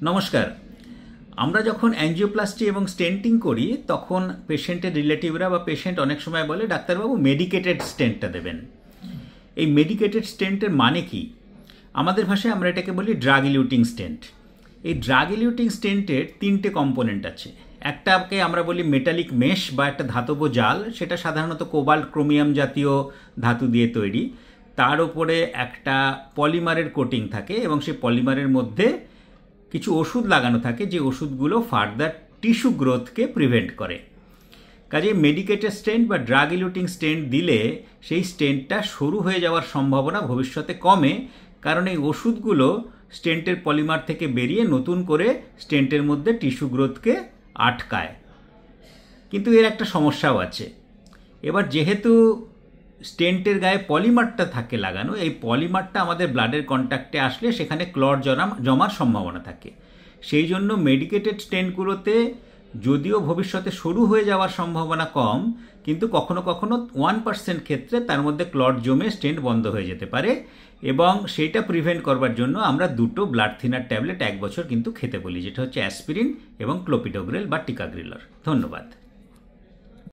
নমস্কার। আমরা যখন অ্যাঞ্জিওপ্লাস্টি এবং স্টেন্টিং করি তখন পেশেন্টের রিলেটিভরা বা পেশেন্ট অনেক সময় বলে, ডাক্তারবাবু মেডিকেটেড স্টেন্টটা দেবেন। এই মেডিকেটেড স্টেন্টের মানে কি? আমাদের ভাষায় আমরা এটাকে বলি ড্রাগ ইলিউটিং স্টেন্ট। এই ড্রাগ ইলিউটিং স্টেন্টের তিনটে কম্পোনেন্ট আছে। একটাকে আমরা বলি মেটালিক মেশ বা একটা ধাতব জাল, সেটা সাধারণত কোবাল্ট ক্রোমিয়াম জাতীয় ধাতু দিয়ে তৈরি। তার উপরে একটা পলিমারের কোটিং থাকে এবং সেই পলিমারের মধ্যে কিছু ওষুধ লাগানো থাকে, যে ওষুধগুলো ফার্দার টিস্যু গ্রোথকে প্রিভেন্ট করে। কাজে মেডিকেটেড স্টেন্ট বা ড্রাগ ইলিউটিং স্টেন্ট দিলে সেই স্টেন্টটা সরু হয়ে যাওয়ার সম্ভাবনা ভবিষ্যতে কমে, কারণ এই ওষুধগুলো স্টেন্টের পলিমার থেকে বেরিয়ে নতুন করে স্টেন্টের মধ্যে টিস্যু গ্রোথকে আটকায়। কিন্তু এর একটা সমস্যাও আছে। এবার যেহেতু স্টেন্টের গায়ে পলিমারটা থাকে লাগানো, এই পলিমারটা আমাদের ব্লাডের কন্ট্যাক্টে আসলে সেখানে ক্লট জমার সম্ভাবনা থাকে। সেই জন্য মেডিকেটেড স্টেন্টগুলোতে যদিও ভবিষ্যতে সরু হয়ে যাওয়ার সম্ভাবনা কম, কিন্তু কখনো কখনো 1% ক্ষেত্রে তার মধ্যে ক্লট জমে স্টেন্ট বন্ধ হয়ে যেতে পারে, এবং সেইটা প্রিভেন্ট করবার জন্য আমরা দুটো ব্লাড থিনার ট্যাবলেট 1 বছর কিন্তু খেতে বলি, যেটা হচ্ছে অ্যাসপিরিন এবং ক্লোপিডোগ্রেল বা টিকাগ্রিলর। ধন্যবাদ।